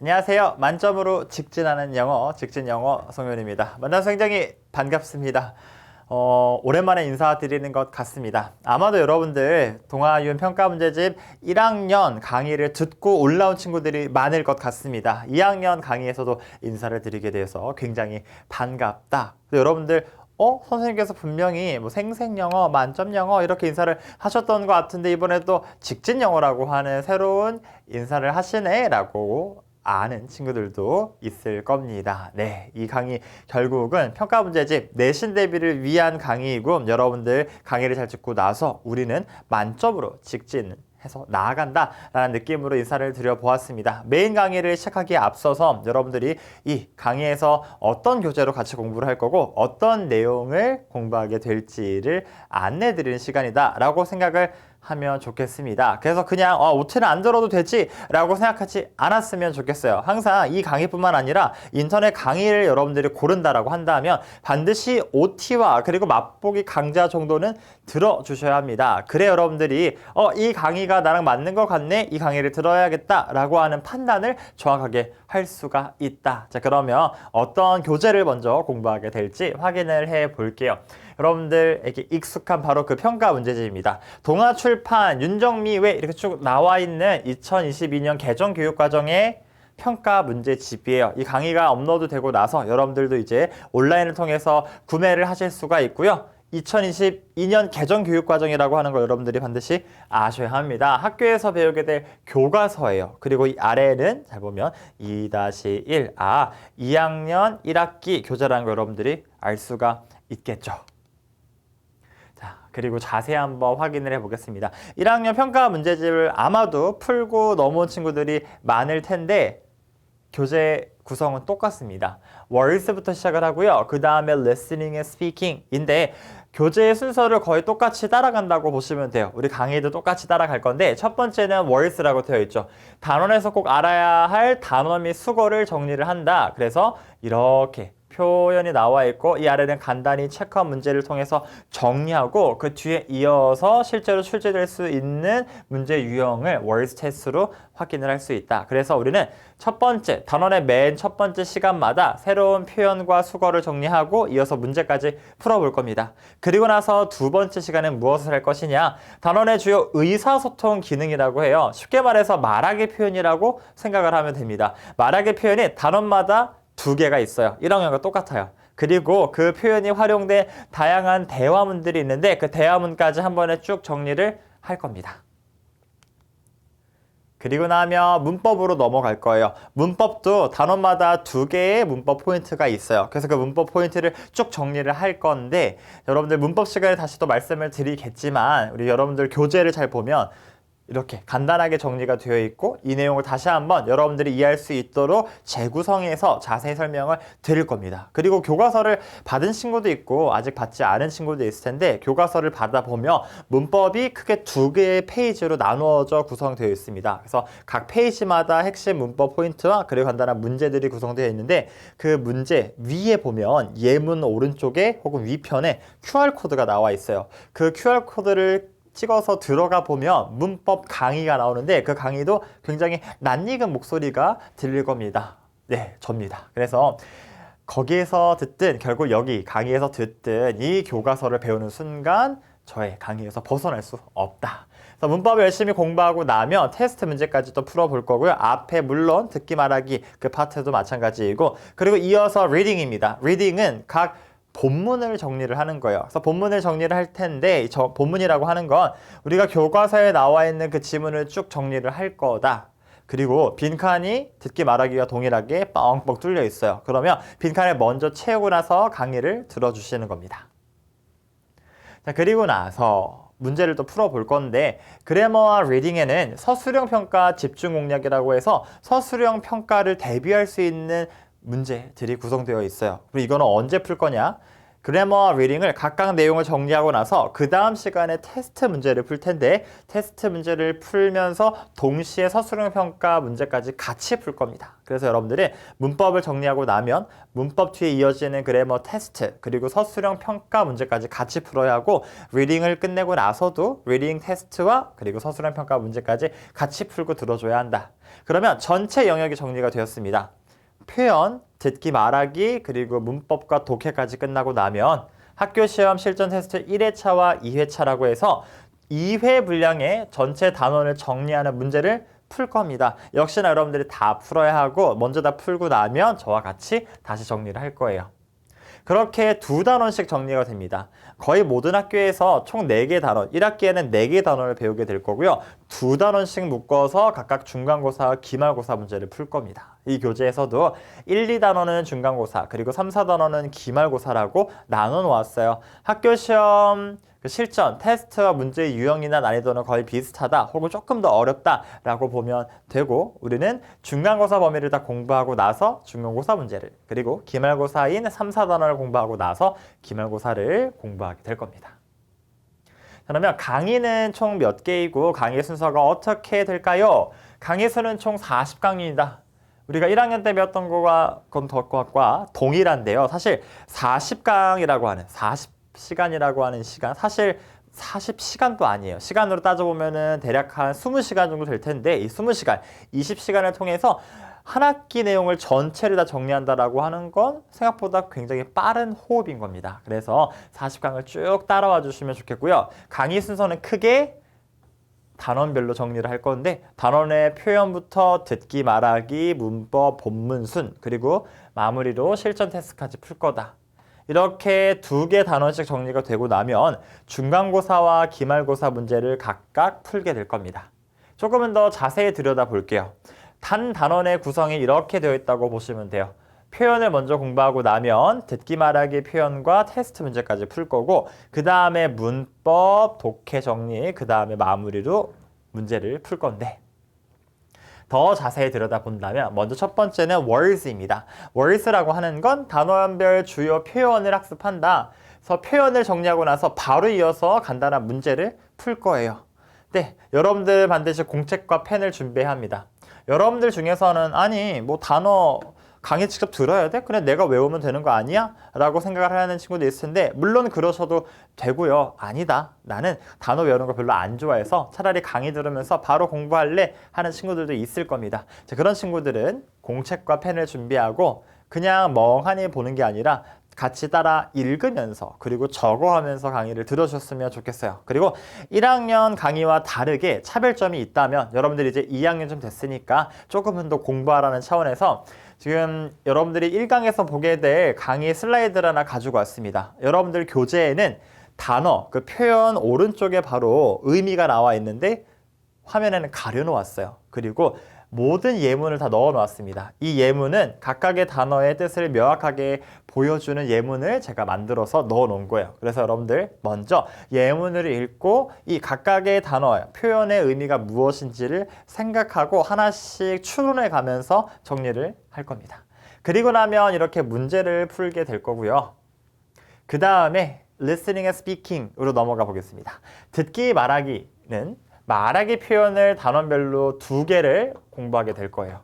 안녕하세요. 만점으로 직진하는 영어, 직진영어 송현입니다. 만나서 굉장히 반갑습니다. 오랜만에 인사드리는 것 같습니다. 아마도 여러분들 동아윤 평가문제집 1학년 강의를 듣고 올라온 친구들이 많을 것 같습니다. 2학년 강의에서도 인사를 드리게 돼서 굉장히 반갑다. 여러분들 선생님께서 분명히 뭐 생생영어, 만점영어 이렇게 인사를 하셨던 것 같은데 이번에도 직진영어라고 하는 새로운 인사를 하시네 라고 아는 친구들도 있을 겁니다. 네, 이 강의 결국은 평가문제집 내신 대비를 위한 강의이고 여러분들 강의를 잘 듣고 나서 우리는 만점으로 직진해서 나아간다 라는 느낌으로 인사를 드려보았습니다. 메인 강의를 시작하기에 앞서서 여러분들이 이 강의에서 어떤 교재로 같이 공부를 할 거고 어떤 내용을 공부하게 될지를 안내 드리는 시간이다 라고 생각을 하면 좋겠습니다. 그래서 그냥 OT는 안 들어도 되지 라고 생각하지 않았으면 좋겠어요. 항상 이 강의뿐만 아니라 인터넷 강의를 여러분들이 고른다라고 한다면 반드시 OT와 그리고 맛보기 강좌 정도는 들어주셔야 합니다. 그래 여러분들이 이 강의가 나랑 맞는 것 같네, 이 강의를 들어야겠다 라고 하는 판단을 정확하게 할 수가 있다. 자, 그러면 어떤 교재를 먼저 공부하게 될지 확인을 해 볼게요. 여러분들에게 익숙한 바로 그 평가 문제집입니다. 동아출판 윤정미외 이렇게 쭉 나와 있는 2022년 개정교육과정의 평가 문제집이에요. 이 강의가 업로드 되고 나서 여러분들도 이제 온라인을 통해서 구매를 하실 수가 있고요. 2022년 개정교육과정이라고 하는 거 여러분들이 반드시 아셔야 합니다. 학교에서 배우게 될 교과서예요. 그리고 이 아래에는 잘 보면 2-1 2학년 1학기 교재라는 거 여러분들이 알 수가 있겠죠. 그리고 자세히 한번 확인을 해보겠습니다. 1학년 평가 문제집을 아마도 풀고 넘어온 친구들이 많을 텐데 교재 구성은 똑같습니다. words부터 시작을 하고요. 그 다음에 listening and speaking인데 교재의 순서를 거의 똑같이 따라간다고 보시면 돼요. 우리 강의도 똑같이 따라갈 건데 첫 번째는 words라고 되어 있죠. 단원에서 꼭 알아야 할 단어 및 수거를 정리를 한다. 그래서 이렇게 표현이 나와 있고 이 아래는 간단히 체크한 문제를 통해서 정리하고 그 뒤에 이어서 실제로 출제될 수 있는 문제 유형을 월드 테스트로 확인을 할 수 있다. 그래서 우리는 첫 번째 단원의 맨 첫 번째 시간마다 새로운 표현과 수거를 정리하고 이어서 문제까지 풀어볼 겁니다. 그리고 나서 두 번째 시간은 무엇을 할 것이냐? 단원의 주요 의사소통 기능이라고 해요. 쉽게 말해서 말하기 표현이라고 생각을 하면 됩니다. 말하기 표현이 단원마다 2개가 있어요. 1학년과 똑같아요. 그리고 그 표현이 활용된 다양한 대화문들이 있는데 그 대화문까지 한 번에 쭉 정리를 할 겁니다. 그리고 나면 문법으로 넘어갈 거예요. 문법도 단원마다 2개의 문법 포인트가 있어요. 그래서 그 문법 포인트를 쭉 정리를 할 건데 여러분들 문법 시간에 다시 또 말씀을 드리겠지만 우리 여러분들 교재를 잘 보면 이렇게 간단하게 정리가 되어 있고 이 내용을 다시 한번 여러분들이 이해할 수 있도록 재구성해서 자세히 설명을 드릴 겁니다. 그리고 교과서를 받은 친구도 있고 아직 받지 않은 친구도 있을 텐데 교과서를 받아보면 문법이 크게 2개의 페이지로 나누어져 구성되어 있습니다. 그래서 각 페이지마다 핵심 문법 포인트와 그리고 간단한 문제들이 구성되어 있는데 그 문제 위에 보면 예문 오른쪽에 혹은 위편에 QR코드가 나와 있어요. 그 QR코드를 찍어서 들어가 보면 문법 강의가 나오는데 그 강의도 굉장히 낯익은 목소리가 들릴 겁니다. 네, 접니다. 그래서 거기에서 듣든 결국 여기 강의에서 듣든 이 교과서를 배우는 순간 저의 강의에서 벗어날 수 없다. 그래서 문법을 열심히 공부하고 나면 테스트 문제까지 또 풀어볼 거고요. 앞에 물론 듣기 말하기 그 파트도 마찬가지이고 그리고 이어서 리딩입니다. 리딩은 각 본문을 정리를 하는 거예요. 그래서 본문을 정리를 할 텐데 저 본문이라고 하는 건 우리가 교과서에 나와 있는 그 지문을 쭉 정리를 할 거다. 그리고 빈칸이 듣기 말하기와 동일하게 뻥뻥 뚫려 있어요. 그러면 빈칸을 먼저 채우고 나서 강의를 들어주시는 겁니다. 자, 그리고 나서 문제를 또 풀어볼 건데 그래머와 리딩에는 서술형 평가 집중 공략이라고 해서 서술형 평가를 대비할 수 있는 문제들이 구성되어 있어요. 그리고 이거는 언제 풀 거냐? 그래머 리딩을 각각 내용을 정리하고 나서 그 다음 시간에 테스트 문제를 풀 텐데 테스트 문제를 풀면서 동시에 서술형 평가 문제까지 같이 풀 겁니다. 그래서 여러분들이 문법을 정리하고 나면 문법 뒤에 이어지는 그래머 테스트 그리고 서술형 평가 문제까지 같이 풀어야 하고 리딩을 끝내고 나서도 리딩 테스트와 그리고 서술형 평가 문제까지 같이 풀고 들어줘야 한다. 그러면 전체 영역이 정리가 되었습니다. 표현, 듣기, 말하기, 그리고 문법과 독해까지 끝나고 나면 학교시험 실전 테스트 1회차와 2회차라고 해서 2회 분량의 전체 단원을 정리하는 문제를 풀 겁니다. 역시나 여러분들이 다 풀어야 하고 먼저 다 풀고 나면 저와 같이 다시 정리를 할 거예요. 그렇게 2단원씩 정리가 됩니다. 거의 모든 학교에서 총 4개 단원, 1학기에는 4개 단원을 배우게 될 거고요. 2단원씩 묶어서 각각 중간고사와 기말고사 문제를 풀 겁니다. 이 교재에서도 1, 2단원은 중간고사, 그리고 3, 4단원은 기말고사라고 나눠 놓았어요. 학교시험 실전, 테스트와 문제의 유형이나 난이도는 거의 비슷하다 혹은 조금 더 어렵다라고 보면 되고 우리는 중간고사 범위를 다 공부하고 나서 중간고사 문제를 그리고 기말고사인 3, 4단원을 공부하고 나서 기말고사를 공부하게 될 겁니다. 그러면 강의는 총 몇 개이고 강의 순서가 어떻게 될까요? 강의 수는 총 40강의입니다. 우리가 1학년 때 배웠던 것과 동일한데요. 사실 40강이라고 하는 40시간이라고 하는 시간 사실 40시간도 아니에요. 시간으로 따져보면은 대략 한 20시간 정도 될 텐데 이 20시간, 20시간을 통해서 한 학기 내용을 전체를 다 정리한다라고 하는 건 생각보다 굉장히 빠른 호흡인 겁니다. 그래서 40강을 쭉 따라와 주시면 좋겠고요. 강의 순서는 크게 단원별로 정리를 할 건데 단원의 표현부터 듣기, 말하기, 문법, 본문순 그리고 마무리로 실전 테스트까지 풀 거다. 이렇게 2개 단원씩 정리가 되고 나면 중간고사와 기말고사 문제를 각각 풀게 될 겁니다. 조금은 더 자세히 들여다볼게요. 단 단원의 구성이 이렇게 되어 있다고 보시면 돼요. 표현을 먼저 공부하고 나면 듣기 말하기 표현과 테스트 문제까지 풀 거고 그 다음에 문법, 독해 정리, 그 다음에 마무리로 문제를 풀 건데 더 자세히 들여다본다면 먼저 첫 번째는 words입니다. words라고 하는 건 단원별 주요 표현을 학습한다. 그래서 표현을 정리하고 나서 바로 이어서 간단한 문제를 풀 거예요. 네, 여러분들 반드시 공책과 펜을 준비해야 합니다. 여러분들 중에서는 아니 뭐 단어 강의 직접 들어야 돼? 그냥 내가 외우면 되는 거 아니야? 라고 생각을 하는 친구도 있을 텐데 물론 그러셔도 되고요. 아니다. 나는 단어 외우는 거 별로 안 좋아해서 차라리 강의 들으면서 바로 공부할래 하는 친구들도 있을 겁니다. 자, 그런 친구들은 공책과 펜을 준비하고 그냥 멍하니 보는 게 아니라 같이 따라 읽으면서 그리고 적어하면서 강의를 들어주셨으면 좋겠어요. 그리고 1학년 강의와 다르게 차별점이 있다면 여러분들이 이제 2학년 좀 됐으니까 조금은 더 공부하라는 차원에서 지금 여러분들이 1강에서 보게 될 강의 슬라이드를 하나 가지고 왔습니다. 여러분들 교재에는 단어, 그 표현 오른쪽에 바로 의미가 나와 있는데 화면에는 가려놓았어요. 그리고 모든 예문을 다 넣어 놓았습니다. 이 예문은 각각의 단어의 뜻을 명확하게 보여주는 예문을 제가 만들어서 넣어 놓은 거예요. 그래서 여러분들 먼저 예문을 읽고 이 각각의 단어, 표현의 의미가 무엇인지를 생각하고 하나씩 추론해 가면서 정리를 할 겁니다. 그리고 나면 이렇게 문제를 풀게 될 거고요. 그 다음에 listening and speaking으로 넘어가 보겠습니다. 듣기, 말하기는 말하기 표현을 단원별로 2개를 공부하게 될 거예요.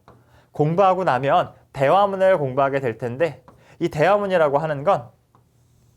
공부하고 나면 대화문을 공부하게 될 텐데 이 대화문이라고 하는 건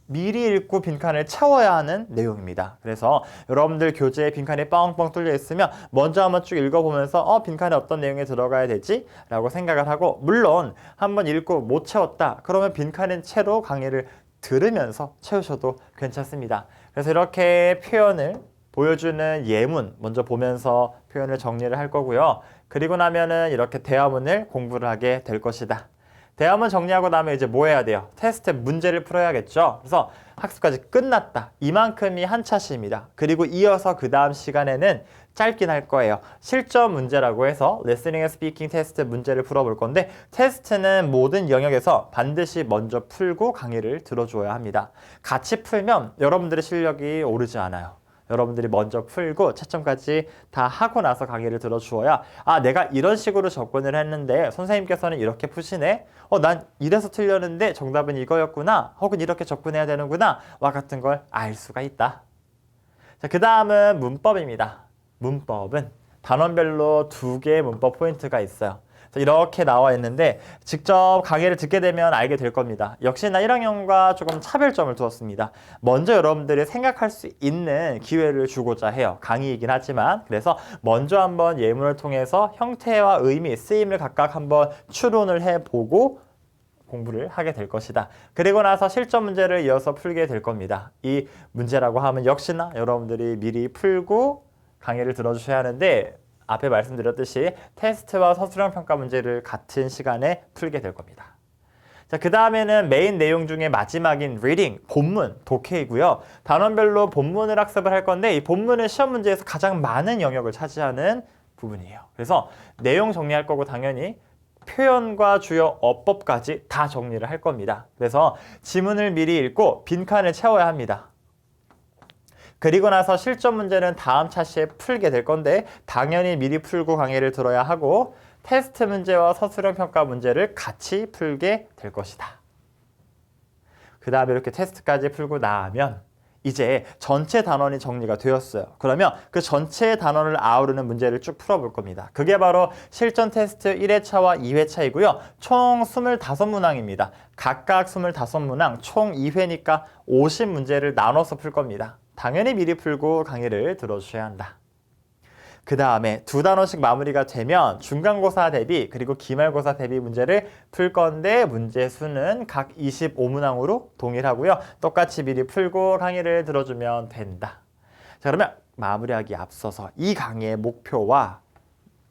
미리 읽고 빈칸을 채워야 하는 내용입니다. 그래서 여러분들 교재에 빈칸이 뻥뻥 뚫려 있으면 먼저 한번 쭉 읽어보면서 빈칸에 어떤 내용이 들어가야 되지? 라고 생각을 하고 물론 한번 읽고 못 채웠다. 그러면 빈칸인 채로 강의를 들으면서 채우셔도 괜찮습니다. 그래서 이렇게 표현을 보여주는 예문 먼저 보면서 표현을 정리를 할 거고요. 그리고 나면은 이렇게 대화문을 공부를 하게 될 것이다. 대화문 정리하고 나면 이제 뭐 해야 돼요? 테스트 문제를 풀어야겠죠. 그래서 학습까지 끝났다. 이만큼이 한 차시입니다. 그리고 이어서 그 다음 시간에는 짧긴 할 거예요. 실전 문제라고 해서 listening and speaking 테스트 문제를 풀어볼 건데 테스트는 모든 영역에서 반드시 먼저 풀고 강의를 들어줘야 합니다. 같이 풀면 여러분들의 실력이 오르지 않아요. 여러분들이 먼저 풀고 채점까지 다 하고 나서 강의를 들어주어야 내가 이런 식으로 접근을 했는데 선생님께서는 이렇게 푸시네? 난 이래서 틀렸는데 정답은 이거였구나. 혹은 이렇게 접근해야 되는구나. 와 같은 걸 알 수가 있다. 자, 그 다음은 문법입니다. 문법은 단원별로 2개의 문법 포인트가 있어요. 이렇게 나와 있는데 직접 강의를 듣게 되면 알게 될 겁니다. 역시나 1학년과 조금 차별점을 두었습니다. 먼저 여러분들이 생각할 수 있는 기회를 주고자 해요. 강의이긴 하지만. 그래서 먼저 한번 예문을 통해서 형태와 의미, 쓰임을 각각 한번 추론을 해보고 공부를 하게 될 것이다. 그리고 나서 실전 문제를 이어서 풀게 될 겁니다. 이 문제라고 하면 역시나 여러분들이 미리 풀고 강의를 들어주셔야 하는데 앞에 말씀드렸듯이 테스트와 서술형 평가 문제를 같은 시간에 풀게 될 겁니다. 자, 그 다음에는 메인 내용 중에 마지막인 리딩, 본문, 독해이고요. 단원별로 본문을 학습을 할 건데 이 본문은 시험 문제에서 가장 많은 영역을 차지하는 부분이에요. 그래서 내용 정리할 거고 당연히 표현과 주요 어법까지 다 정리를 할 겁니다. 그래서 지문을 미리 읽고 빈칸을 채워야 합니다. 그리고 나서 실전 문제는 다음 차시에 풀게 될 건데 당연히 미리 풀고 강의를 들어야 하고 테스트 문제와 서술형 평가 문제를 같이 풀게 될 것이다. 그 다음에 이렇게 테스트까지 풀고 나면 이제 전체 단원이 정리가 되었어요. 그러면 그 전체 단원을 아우르는 문제를 쭉 풀어볼 겁니다. 그게 바로 실전 테스트 1회차와 2회차이고요. 총 25문항입니다. 각각 25문항, 총 2회니까 50문제를 나눠서 풀 겁니다. 당연히 미리 풀고 강의를 들어주셔야 한다. 그 다음에 2단원씩 마무리가 되면 중간고사 대비 그리고 기말고사 대비 문제를 풀 건데 문제 수는 각 25문항으로 동일하고요. 똑같이 미리 풀고 강의를 들어주면 된다. 자, 그러면 마무리하기 앞서서 이 강의의 목표와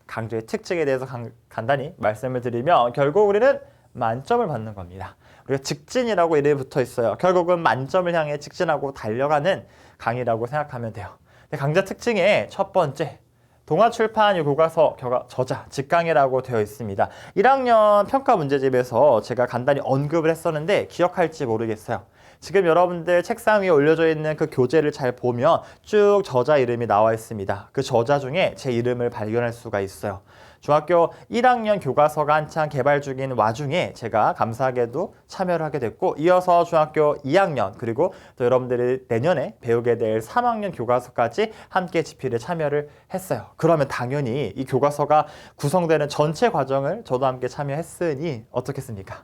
강좌의 특징에 대해서 간단히 말씀을 드리면 결국 우리는 만점을 받는 겁니다. 우리가 직진이라고 이름이 붙어 있어요. 결국은 만점을 향해 직진하고 달려가는 강의라고 생각하면 돼요. 강좌 특징의 첫 번째, 동아출판 교과서 저자 직강이라고 되어 있습니다. 1학년 평가 문제집에서 제가 간단히 언급을 했었는데 기억할지 모르겠어요. 지금 여러분들 책상 위에 올려져 있는 그 교재를 잘 보면 쭉 저자 이름이 나와 있습니다. 그 저자 중에 제 이름을 발견할 수가 있어요. 중학교 1학년 교과서가 한창 개발 중인 와중에 제가 감사하게도 참여를 하게 됐고 이어서 중학교 2학년 그리고 또 여러분들이 내년에 배우게 될 3학년 교과서까지 함께 집필에 참여를 했어요. 그러면 당연히 이 교과서가 구성되는 전체 과정을 저도 함께 참여했으니 어떻겠습니까?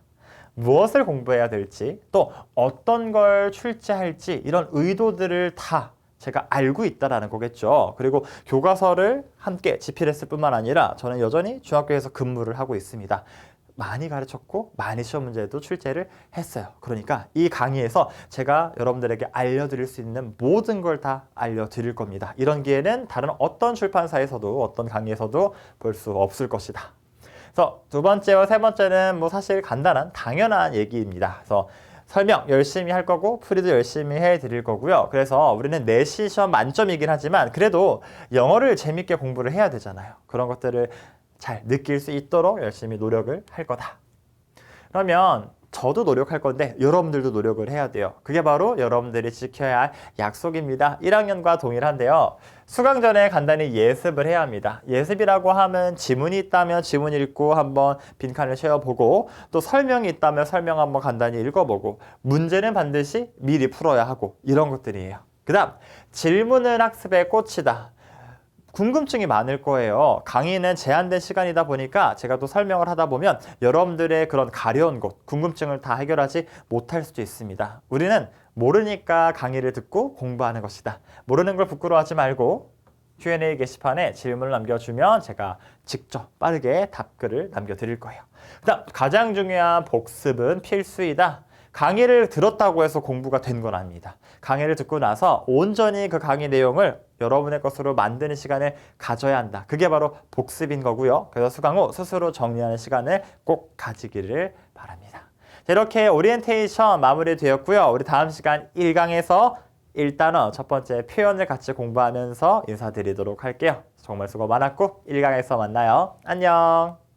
무엇을 공부해야 될지 또 어떤 걸 출제할지 이런 의도들을 다 제가 알고 있다라는 거겠죠. 그리고 교과서를 함께 집필했을 뿐만 아니라 저는 여전히 중학교에서 근무를 하고 있습니다. 많이 가르쳤고 많이 시험 문제도 출제를 했어요. 그러니까 이 강의에서 제가 여러분들에게 알려드릴 수 있는 모든 걸 다 알려드릴 겁니다. 이런 기회는 다른 어떤 출판사에서도 어떤 강의에서도 볼 수 없을 것이다. 그래서 두 번째와 세 번째는 뭐 사실 간단한 당연한 얘기입니다. 그래서 설명 열심히 할 거고 풀이도 열심히 해드릴 거고요. 그래서 우리는 내시 시험 만점이긴 하지만 그래도 영어를 재밌게 공부를 해야 되잖아요. 그런 것들을 잘 느낄 수 있도록 열심히 노력을 할 거다. 그러면 저도 노력할 건데 여러분들도 노력을 해야 돼요. 그게 바로 여러분들이 지켜야 할 약속입니다. 1학년과 동일한데요. 수강 전에 간단히 예습을 해야 합니다. 예습이라고 하면 지문이 있다면 지문 읽고 한번 빈칸을 채워보고 또 설명이 있다면 설명 한번 간단히 읽어보고 문제는 반드시 미리 풀어야 하고 이런 것들이에요. 그 다음 질문은 학습의 꽃이다. 궁금증이 많을 거예요. 강의는 제한된 시간이다 보니까 제가 또 설명을 하다 보면 여러분들의 그런 가려운 곳, 궁금증을 다 해결하지 못할 수도 있습니다. 우리는 모르니까 강의를 듣고 공부하는 것이다. 모르는 걸 부끄러워하지 말고 Q&A 게시판에 질문을 남겨주면 제가 직접 빠르게 답글을 남겨드릴 거예요. 그다음 가장 중요한 복습은 필수이다. 강의를 들었다고 해서 공부가 된 건 아닙니다. 강의를 듣고 나서 온전히 그 강의 내용을 여러분의 것으로 만드는 시간을 가져야 한다. 그게 바로 복습인 거고요. 그래서 수강 후 스스로 정리하는 시간을 꼭 가지기를 바랍니다. 자, 이렇게 오리엔테이션 마무리되었고요. 우리 다음 시간 1강에서 1단원 첫 번째 표현을 같이 공부하면서 인사드리도록 할게요. 정말 수고 많았고 1강에서 만나요. 안녕.